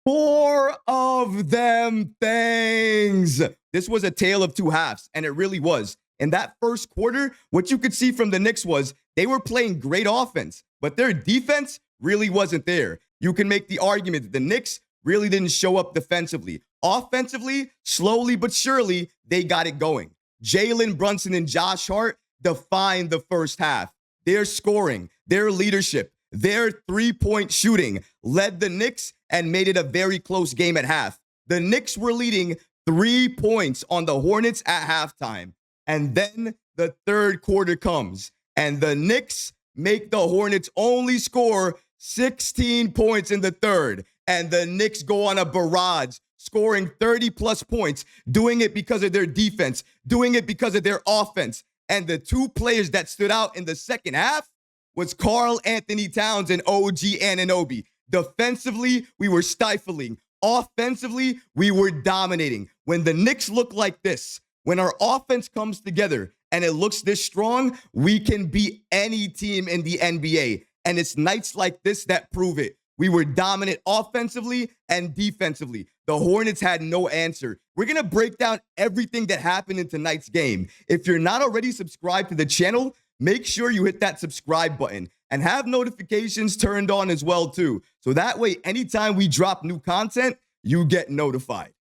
Four of them things. This was a tale of two halves, and it really was. In that first quarter, what you could see from the Knicks was they were playing great offense, but their defense really wasn't there. You can make the argument that the Knicks really didn't show up defensively. Offensively, slowly but surely, they got it going. Jalen Brunson and Josh Hart defined the first half. Their scoring, their leadership, their three-point shooting led the Knicks and made it a very close game at half. The Knicks were leading 3 points on the Hornets at halftime. And then the third quarter comes, and the Knicks make the Hornets only score 16 points in the third. And the Knicks go on a barrage, scoring 30-plus points, doing it because of their defense, doing it because of their offense. And the two players that stood out in the second half was Karl-Anthony Towns and OG Anunoby. Defensively, we were stifling. Offensively, we were dominating. When the Knicks look like this, when our offense comes together and it looks this strong, we can beat any team in the NBA. And it's nights like this that prove it. We were dominant offensively and defensively. The Hornets had no answer. We're going to break down everything that happened in tonight's game. If you're not already subscribed to the channel, make sure you hit that subscribe button and have notifications turned on as well too. So that way, anytime we drop new content, you get notified.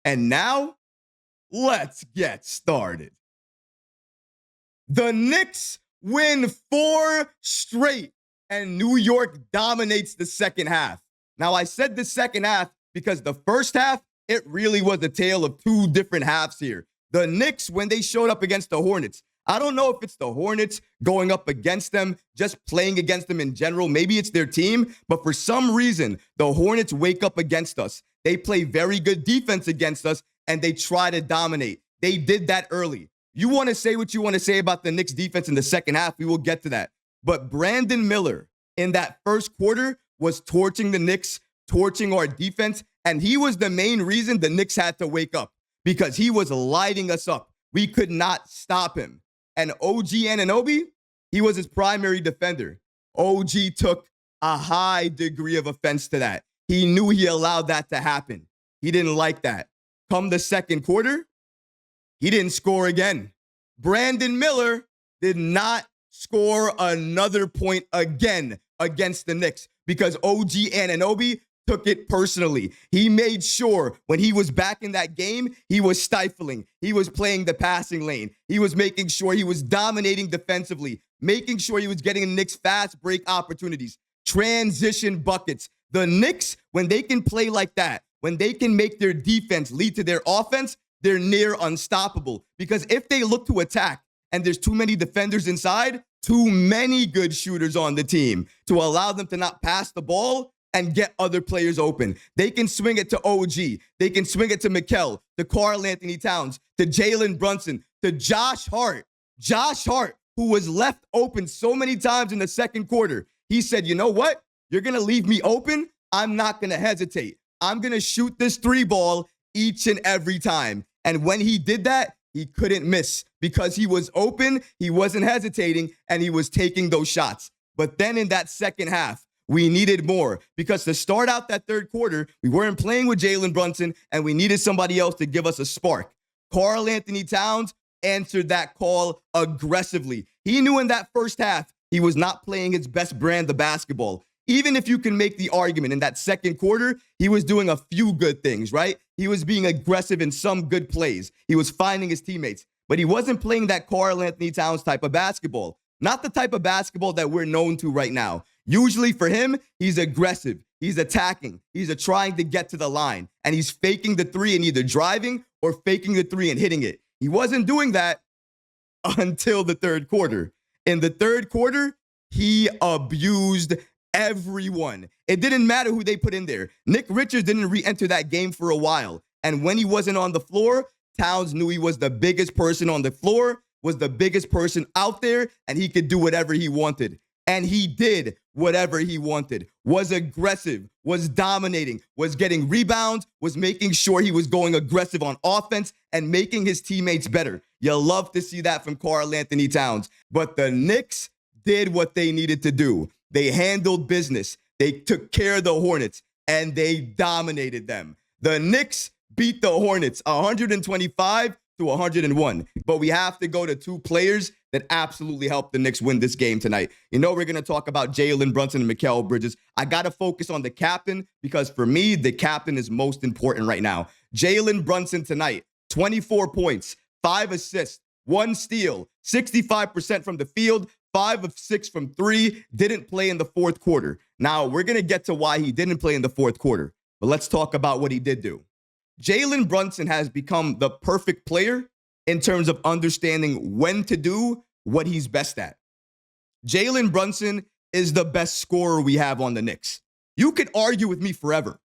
And now, let's get started. The Knicks win 4 straight, and New York dominates the second half. Now, I said the second half because the first half, it really was a tale of two different halves here. The Knicks, when they showed up against the Hornets, I don't know if it's the Hornets going up against them, just playing against them in general. Maybe it's their team, but for some reason, the Hornets wake up against us. They play very good defense against us, and they try to dominate. They did that early. You want to say what you want to say about the Knicks defense in the second half. We will get to that. But Brandon Miller in that first quarter was torching the Knicks, torching our defense, and he was the main reason the Knicks had to wake up because he was lighting us up. We could not stop him. And OG Anunoby, he was his primary defender. OG took a high degree of offense to that. He knew he allowed that to happen. He didn't like that. Come the second quarter, he didn't score again. Brandon Miller did not score another point again against the Knicks because OG Anunoby took it personally. He made sure when he was back in that game, he was stifling. He was playing the passing lane. He was making sure he was dominating defensively, making sure he was getting the Knicks fast break opportunities, transition buckets. The Knicks, when they can play like that, when they can make their defense lead to their offense, they're near unstoppable. Because if they look to attack and there's too many defenders inside, too many good shooters on the team to allow them to not pass the ball and get other players open. They can swing it to OG. They can swing it to Mikal, to Karl-Anthony Towns, to Jalen Brunson, to Josh Hart. Josh Hart, who was left open so many times in the second quarter. He said, you know what? You're going to leave me open? I'm not going to hesitate. I'm going to shoot this 3-ball each and every time. And when he did that, he couldn't miss because he was open, he wasn't hesitating, and he was taking those shots. But then in that second half, we needed more because to start out that third quarter, we weren't playing with Jalen Brunson, and we needed somebody else to give us a spark. Karl-Anthony Towns answered that call aggressively. He knew in that first half he was not playing his best brand of basketball. Even if you can make the argument in that second quarter, he was doing a few good things, right? He was being aggressive in some good plays. He was finding his teammates, but he wasn't playing that Karl-Anthony Towns type of basketball. Not the type of basketball that we're known to right now. Usually for him, he's aggressive. He's attacking. He's trying to get to the line, and he's faking the three and either driving or faking the three and hitting it. He wasn't doing that until the third quarter. In the third quarter, he abused everyone. It didn't matter who they put in there. Nick Richards didn't re-enter that game for a while. And when he wasn't on the floor, Towns knew he was the biggest person on the floor, was the biggest person out there, and he could do whatever he wanted. And he did whatever he wanted, was aggressive, was dominating, was getting rebounds, was making sure he was going aggressive on offense and making his teammates better. You love to see that from Karl-Anthony Towns. But the Knicks did what they needed to do. They handled business. They took care of the Hornets. and they dominated them. The Knicks beat the Hornets 125 to 101. But we have to go to two players that absolutely helped the Knicks win this game tonight. You know, we're going to talk about Jalen Brunson and Mikal Bridges. I got to focus on the captain because for me, the captain is most important right now. Jalen Brunson tonight, 24 points, 5 assists, 1 steal, 65% from the field, 5 of 6 from 3, didn't play in the fourth quarter. Now, we're going to get to why he didn't play in the fourth quarter, but let's talk about what he did do. Jalen Brunson has become the perfect player in terms of understanding when to do what he's best at. Jalen Brunson is the best scorer we have on the Knicks. You could argue with me forever.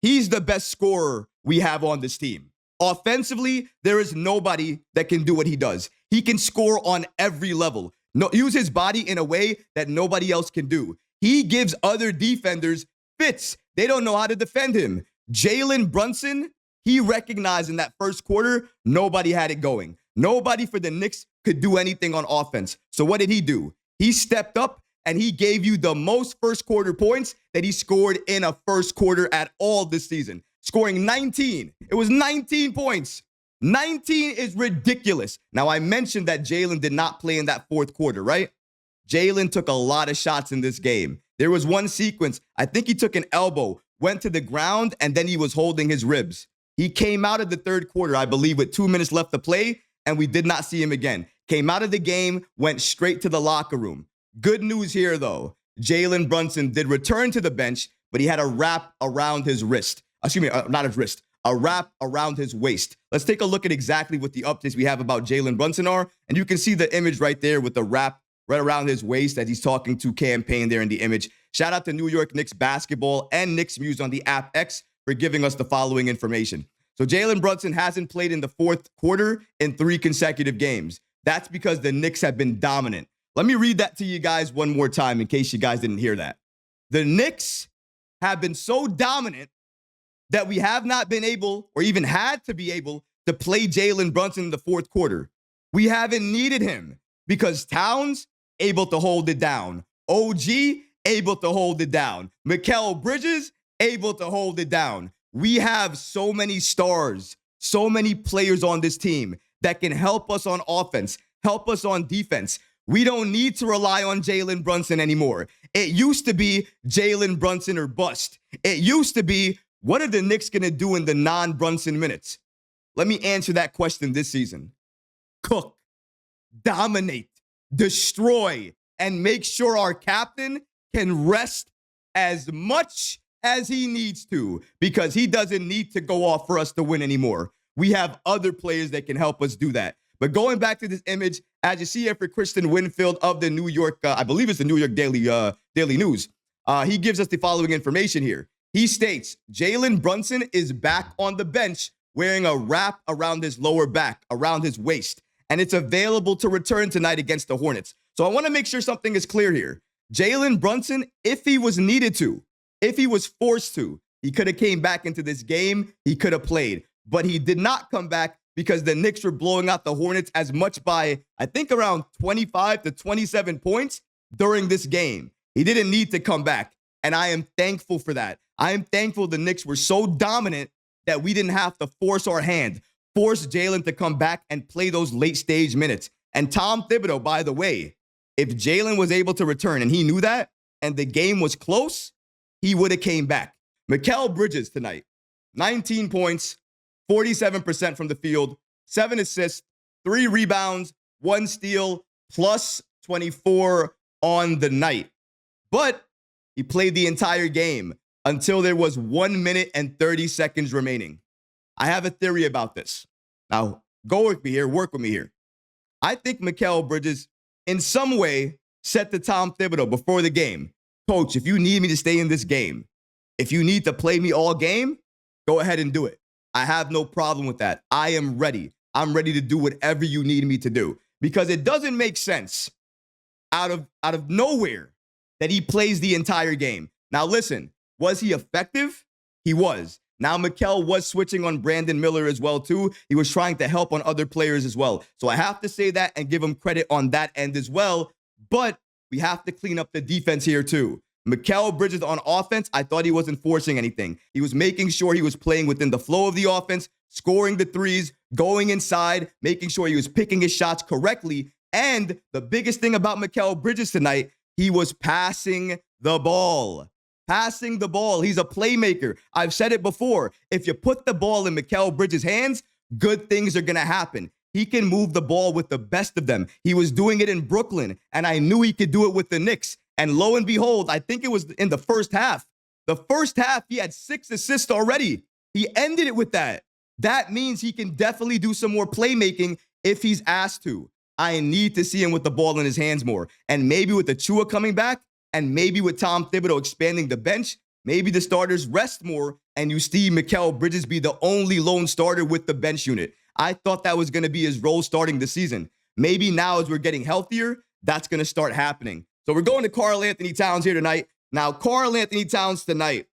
He's the best scorer we have on this team. Offensively, there is nobody that can do what he does. He can score on every level. Use his body in a way that nobody else can do. He gives other defenders fits. They don't know how to defend him. Jalen Brunson, he recognized in that first quarter, nobody had it going. Nobody for the Knicks could do anything on offense. So what did he do? He stepped up and he gave you the most first quarter points that he scored in a first quarter at all this season, scoring 19. It was 19 points. 19 is ridiculous. Now, I mentioned that Jalen did not play in that fourth quarter, right? Jalen took a lot of shots in this game. There was one sequence, I think he took an elbow, went to the ground, and then he was holding his ribs. He came out of the third quarter, I believe, with 2 minutes left to play, and we did not see him again. Came out of the game, went straight to the locker room. Good news here, though. Jalen Brunson did return to the bench, but he had a wrap around his wrist. Not his wrist. A wrap around his waist. Let's take a look at exactly what the updates we have about Jalen Brunson are. And you can see the image right there with the wrap right around his waist as he's talking to Campaign there in the image. Shout out to New York Knicks basketball and Knicks Muse on the app X for giving us the following information. So Jalen Brunson hasn't played in the fourth quarter in 3 consecutive games. That's because the Knicks have been dominant. Let me read that to you guys one more time in case you guys didn't hear that. The Knicks have been so dominant that we have not been able or even had to be able to play Jalen Brunson in the fourth quarter. We haven't needed him because Towns able to hold it down. OG able to hold it down. Mikal Bridges able to hold it down. We have so many stars, so many players on this team that can help us on offense, help us on defense. We don't need to rely on Jalen Brunson anymore. It used to be Jalen Brunson or bust. It used to be, what are the Knicks going to do in the non-Brunson minutes? Let me answer that question this season. Cook, dominate, destroy, and make sure our captain can rest as much as he needs to because he doesn't need to go off for us to win anymore. We have other players that can help us do that. But going back to this image, as you see here for Kristen Winfield of the New York, I believe it's the New York Daily News, he gives us the following information here. He states, Jalen Brunson is back on the bench wearing a wrap around his lower back, around his waist, and it's available to return tonight against the Hornets. So I want to make sure something is clear here. Jalen Brunson, if he was needed to, if he was forced to, he could have came back into this game, he could have played, but he did not come back because the Knicks were blowing out the Hornets as much by, I think, around 25 to 27 points during this game. He didn't need to come back, and I am thankful for that. I am thankful the Knicks were so dominant that we didn't have to force our hand, force Jalen to come back and play those late-stage minutes. And Tom Thibodeau, by the way, if Jalen was able to return and he knew that and the game was close, he would have came back. Mikal Bridges tonight, 19 points, 47% from the field, 7 assists, 3 rebounds, 1 steal, plus 24 on the night. But he played the entire game until there was 1 minute and 30 seconds remaining. I have a theory about this. Now, go with me here, work with me here. I think Mikal Bridges, in some way, said to Tom Thibodeau before the game, Coach, if you need me to stay in this game, if you need to play me all game, go ahead and do it. I have no problem with that. I am ready. I'm ready to do whatever you need me to do. Because it doesn't make sense out of nowhere that he plays the entire game. Now listen, was he effective? He was. Now Mikal was switching on Brandon Miller as well too. He was trying to help on other players as well. So I have to say that and give him credit on that end as well. But we have to clean up the defense here too. Mikal Bridges on offense, I thought he wasn't forcing anything. He was making sure he was playing within the flow of the offense, scoring the threes, going inside, making sure he was picking his shots correctly. And the biggest thing about Mikal Bridges tonight, he was passing the ball. Passing the ball. He's a playmaker. I've said it before. If you put the ball in Mikal Bridges' hands, good things are going to happen. He can move the ball with the best of them. He was doing it in Brooklyn, and I knew he could do it with the Knicks. And lo and behold, I think it was in the first half. The first half, he had 6 assists already. He ended it with that. That means he can definitely do some more playmaking if he's asked to. I need to see him with the ball in his hands more. And maybe with Achua coming back, and maybe with Tom Thibodeau expanding the bench, maybe the starters rest more, and you see Mikal Bridges be the only lone starter with the bench unit. I thought that was going to be his role starting the season. Maybe now as we're getting healthier, that's going to start happening. So we're going to Karl-Anthony Towns here tonight. Now, Karl-Anthony Towns tonight,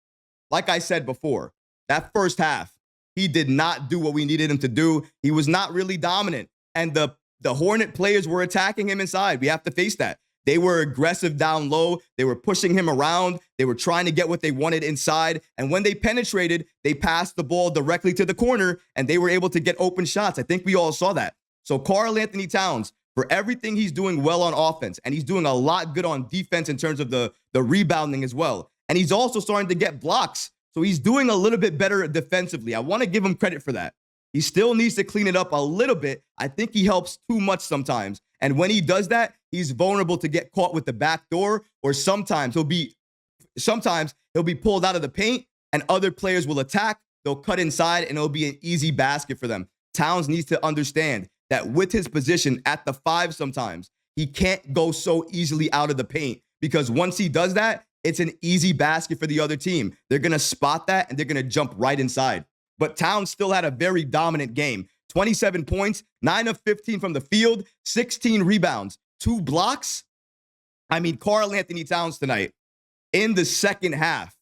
like I said before, that first half, he did not do what we needed him to do. He was not really dominant. And the Hornet players were attacking him inside. We have to face that. They were aggressive down low. They were pushing him around. They were trying to get what they wanted inside. And when they penetrated, they passed the ball directly to the corner, and they were able to get open shots. I think we all saw that. So Karl-Anthony Towns, for everything he's doing well on offense, and he's doing a lot good on defense in terms of the rebounding as well. And he's also starting to get blocks. So he's doing a little bit better defensively. I want to give him credit for that. He still needs to clean it up a little bit. I think he helps too much sometimes. And when he does that, he's vulnerable to get caught with the back door, or sometimes he'll be pulled out of the paint and other players will attack. They'll cut inside and it'll be an easy basket for them. Towns needs to understand that with his position at the 5 sometimes, he can't go so easily out of the paint, because once he does that, it's an easy basket for the other team. They're going to spot that and they're going to jump right inside. But Towns still had a very dominant game. 27 points, 9 of 15 from the field, 16 rebounds, 2 blocks. I mean, Karl-Anthony Towns tonight in the second half,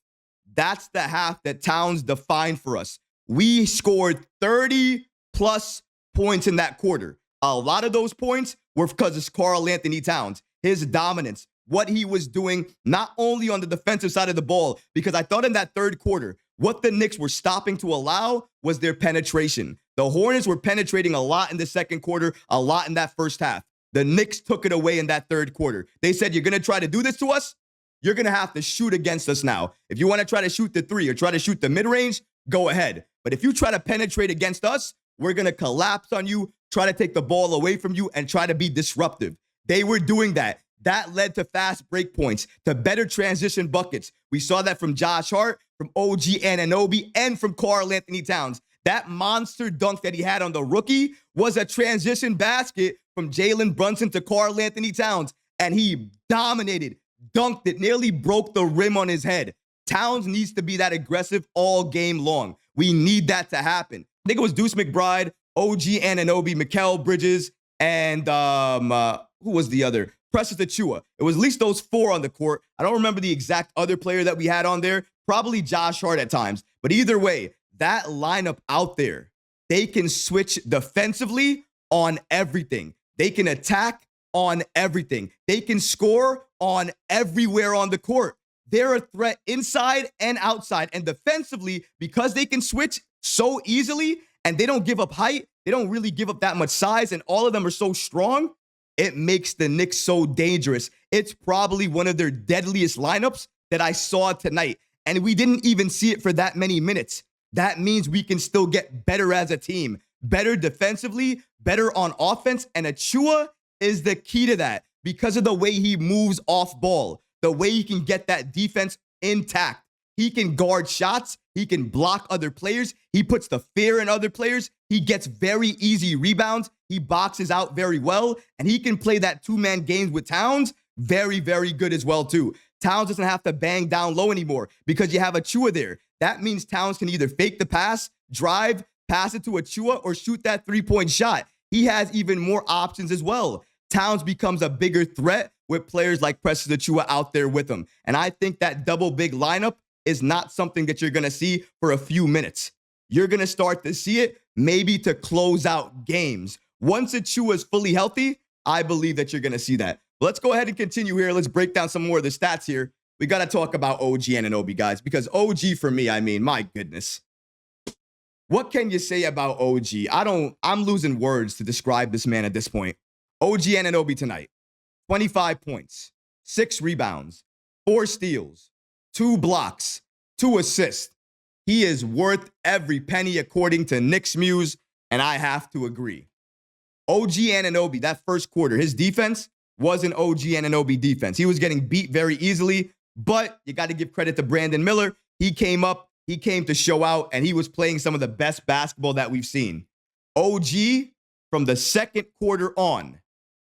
that's the half that Towns defined for us. We scored 30-plus points in that quarter. A lot of those points were because of Karl-Anthony Towns, his dominance, what he was doing, not only on the defensive side of the ball, because I thought in that third quarter, what the Knicks were stopping to allow was their penetration. The Hornets were penetrating a lot in the second quarter, a lot in that first half. The Knicks took it away in that third quarter. They said, you're going to try to do this to us? You're going to have to shoot against us now. If you want to try to shoot the 3 or try to shoot the mid-range, go ahead. But if you try to penetrate against us, we're going to collapse on you, try to take the ball away from you, and try to be disruptive. They were doing that. That led to fast break points, to better transition buckets. We saw that from Josh Hart, from OG Anunoby, and from Karl-Anthony Towns. That monster dunk that he had on the rookie was a transition basket from Jalen Brunson to Karl-Anthony Towns, and he dominated, dunked it, nearly broke the rim on his head. Towns needs to be that aggressive all game long. We need that to happen. I think it was Deuce McBride, OG Anunoby, Mikal Bridges, and who was the other? Precious Achua. It was at least those 4 on the court. I don't remember the exact other player that we had on there. Probably Josh Hart at times. But either way, that lineup out there, they can switch defensively on everything. They can attack on everything. They can score on everywhere on the court. They're a threat inside and outside. And defensively, because they can switch so easily and they don't give up height, they don't really give up that much size, and all of them are so strong, it makes the Knicks so dangerous. It's probably one of their deadliest lineups that I saw tonight. And we didn't even see it for that many minutes. That means we can still get better as a team. Better defensively, better on offense. And Achua is the key to that because of the way he moves off ball, the way he can get that defense intact. He can guard shots. He can block other players. He puts the fear in other players. He gets very easy rebounds. He boxes out very well. And he can play that 2-man games with Towns very, very good as well, too. Towns doesn't have to bang down low anymore because you have Achua there. That means Towns can either fake the pass, drive, pass it to Achua, or shoot that 3-point shot. He has even more options as well. Towns becomes a bigger threat with players like Precious Achua out there with him. And I think that double big lineup is not something that you're going to see for a few minutes. You're going to start to see it maybe to close out games. Once Achua is fully healthy, I believe that you're going to see that. Let's go ahead and continue here. Let's break down some more of the stats here. we got to talk about OG Anunoby, guys, because OG for me, I mean, my goodness. What can you say about OG? I'm losing words to describe this man at this point. OG Anunoby tonight, 25 points, 6 rebounds, 4 steals, 2 blocks, 2 assists. He is worth every penny according to Knicks Muse, and I have to agree. OG Anunoby, that first quarter, his defense was an OG Anunoby defense. He was getting beat very easily, but you got to give credit to Brandon Miller. He came up, he came to show out, and he was playing some of the best basketball that we've seen. OG, from the second quarter on,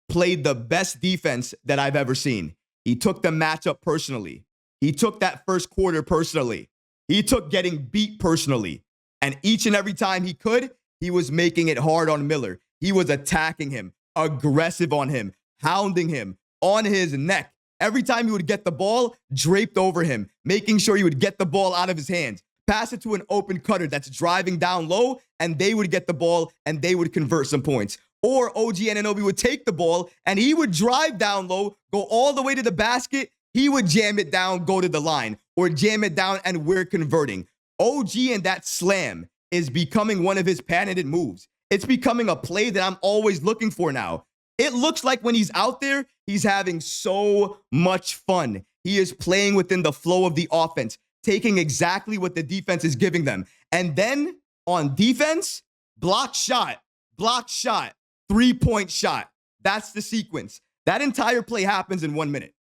played the best defense that I've ever seen. He took the matchup personally. He took that first quarter personally. He took getting beat personally. And each and every time he could, he was making it hard on Miller. He was attacking him, aggressive on him, hounding him on his neck. Every time he would get the ball, draped over him, making sure he would get the ball out of his hands, pass it to an open cutter that's driving down low, and they would get the ball and they would convert some points. Or OG Anunoby would take the ball and he would drive down low, go all the way to the basket. He would jam it down, go to the line, or jam it down, and we're converting. OG and that slam is becoming one of his patented moves. It's becoming a play that I'm always looking for now. It looks like when he's out there, he's having so much fun. He is playing within the flow of the offense, taking exactly what the defense is giving them. And then on defense, block shot, 3-point shot. That's the sequence. That entire play happens in 1 minute.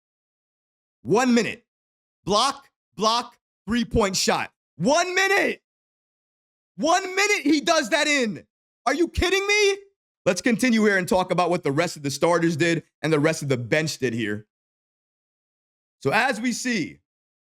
1 minute. Block, 3-point shot. 1 minute. 1 minute he does that in. Are you kidding me? Let's continue here and talk about what the rest of the starters did and the rest of the bench did here. So as we see,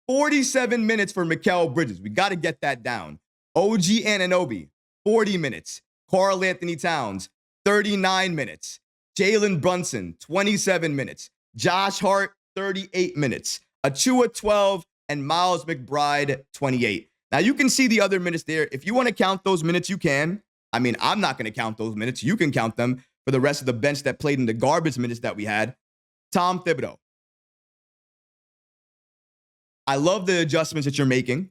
47 minutes for Mikal Bridges. We got to get that down. OG Anunoby, 40 minutes. Karl-Anthony Towns, 39 minutes. Jalen Brunson, 27 minutes. Josh Hart, 38 minutes. Achua, 12. And Miles McBride, 28. Now, you can see the other minutes there. If you want to count those minutes, you can. I mean, I'm not going to count those minutes. You can count them for the rest of the bench that played in the garbage minutes that we had. Tom Thibodeau. I love the adjustments that you're making.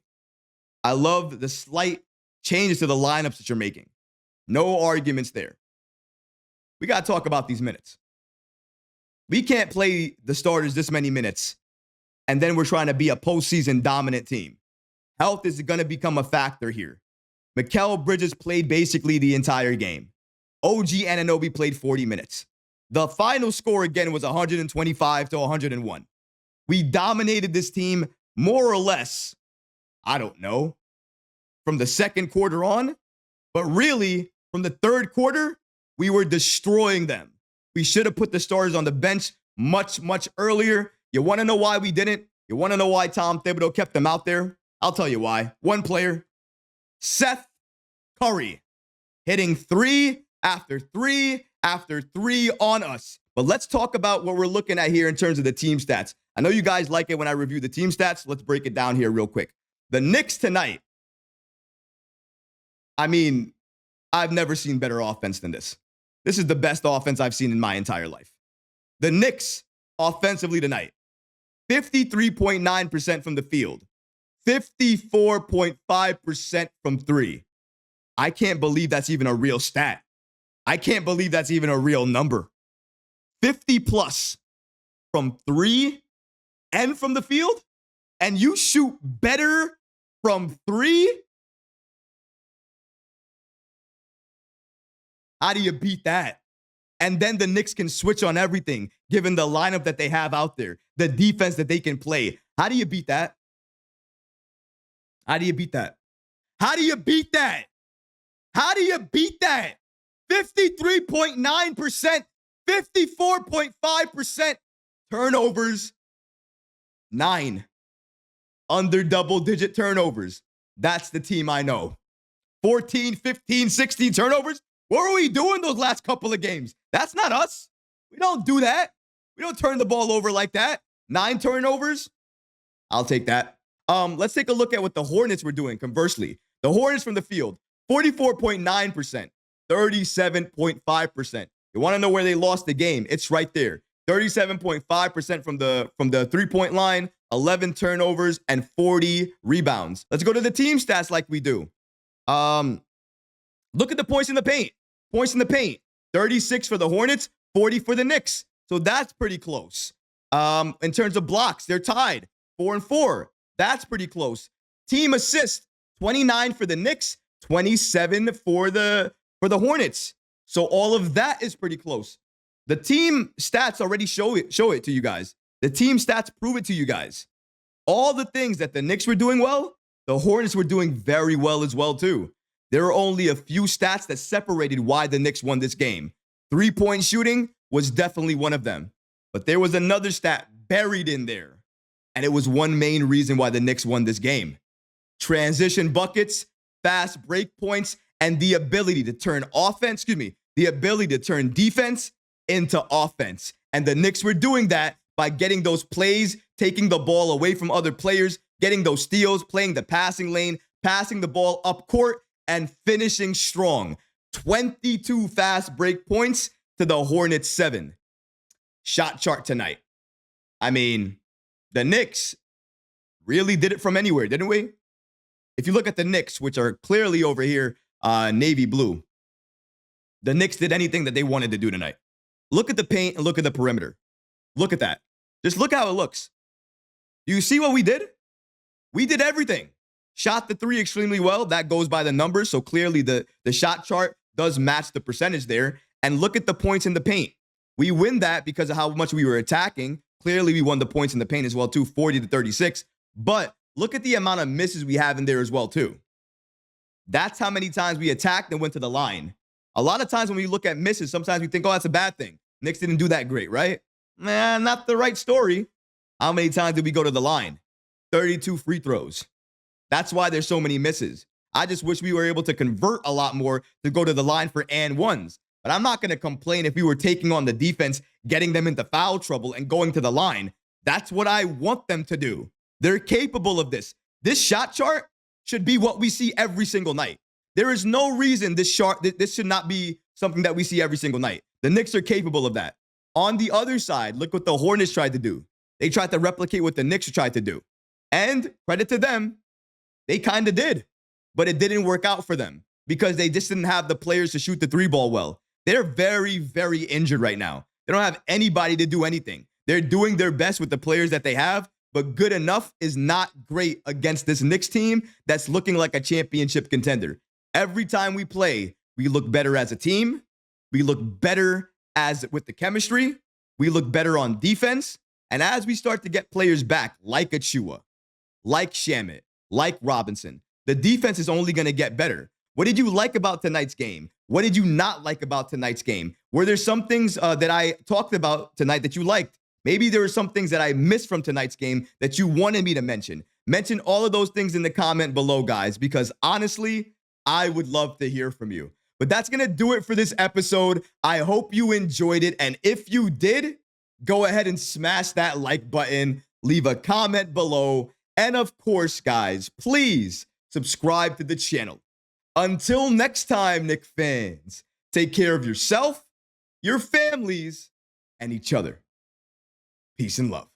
I love the slight changes to the lineups that you're making. No arguments there. We got to talk about these minutes. We can't play the starters this many minutes, and then we're trying to be a postseason dominant team. Health is going to become a factor here. Mikal Bridges played basically the entire game. OG Anunoby played 40 minutes. The final score again was 125 to 101. We dominated this team more or less, I don't know, from the second quarter on, but really from the third quarter, we were destroying them. We should have put the starters on the bench much, much earlier. You want to know why we didn't? You want to know why Tom Thibodeau kept them out there? I'll tell you why. One player, Seth Curry, hitting 3 after 3 after 3 on us. But let's talk about what we're looking at here in terms of the team stats. I know you guys like it when I review the team stats. Let's break it down here real quick. The Knicks tonight, I mean, I've never seen better offense than this. This is the best offense I've seen in my entire life. The Knicks offensively tonight, 53.9% from the field, 54.5% from 3. I can't believe that's even a real stat. I can't believe that's even a real number. 50 plus from 3 and from the field, and you shoot better from 3? How do you beat that? And then the Knicks can switch on everything, given the lineup that they have out there, the defense that they can play. How do you beat that? How do you beat that? How do you beat that? How do you beat that? 53.9%, 54.5% turnovers, 9 under double-digit turnovers. That's the team I know. 14, 15, 16 turnovers. What were we doing those last couple of games? That's not us. We don't do that. We don't turn the ball over like that. 9 turnovers. I'll take that. Let's take a look at what the Hornets were doing. Conversely, the Hornets from the field, 44.9%, 37.5%. You want to know where they lost the game? It's right there. 37.5% from the three-point line, 11 turnovers, and 40 rebounds. Let's go to the team stats like we do. Look at the points in the paint. Points in the paint. 36 for the Hornets, 40 for the Knicks. So that's pretty close. In terms of blocks, they're tied 4-4. That's pretty close. Team assist, 29 for the Knicks, 27 for the Hornets. So all of that is pretty close. The team stats already show it to you guys. The team stats prove it to you guys. All the things that the Knicks were doing well, the Hornets were doing very well as well too. There are only a few stats that separated why the Knicks won this game. Three-point shooting was definitely one of them. But there was another stat buried in there. And it was one main reason why the Knicks won this game. Transition buckets, fast break points, and the ability to turn defense into offense. And the Knicks were doing that by getting those plays, taking the ball away from other players, getting those steals, playing the passing lane, passing the ball up court, and finishing strong. 22 fast break points to the Hornets 7. Shot chart tonight. I mean, the Knicks really did it from anywhere, didn't we? If you look at the Knicks, which are clearly over here, navy blue, the Knicks did anything that they wanted to do tonight. Look at the paint and look at the perimeter. Look at that. Just look how it looks. Do you see what we did? We did everything. Shot the three extremely well. That goes by the numbers. So clearly the shot chart does match the percentage there. And look at the points in the paint. We win that because of how much we were attacking. Clearly, we won the points in the paint as well, too, 40-36. But look at the amount of misses we have in there as well, too. That's how many times we attacked and went to the line. A lot of times when we look at misses, sometimes we think, oh, that's a bad thing. Knicks didn't do that great, right? Man, not the right story. How many times did we go to the line? 32 free throws. That's why there's so many misses. I just wish we were able to convert a lot more to go to the line for and ones. But I'm not going to complain if we were taking on the defense, getting them into foul trouble, and going to the line. That's what I want them to do. They're capable of this. This shot chart should be what we see every single night. There is no reason this should not be something that we see every single night. The Knicks are capable of that. On the other side, look what the Hornets tried to do. They tried to replicate what the Knicks tried to do. And credit to them, they kind of did. But it didn't work out for them because they just didn't have the players to shoot the three ball well. They're very, very injured right now. They don't have anybody to do anything. They're doing their best with the players that they have, but good enough is not great against this Knicks team that's looking like a championship contender. Every time we play, we look better as a team. We look better with the chemistry. We look better on defense. And as we start to get players back, like Achua, like Shamet, like Robinson, the defense is only going to get better. What did you like about tonight's game? What did you not like about tonight's game? Were there some things that I talked about tonight that you liked? Maybe there were some things that I missed from tonight's game that you wanted me to mention. Mention all of those things in the comment below, guys, because honestly, I would love to hear from you. But that's going to do it for this episode. I hope you enjoyed it. And if you did, go ahead and smash that like button, leave a comment below. And of course, guys, please subscribe to the channel. Until next time, Knicks fans, take care of yourself, your families, and each other. Peace and love.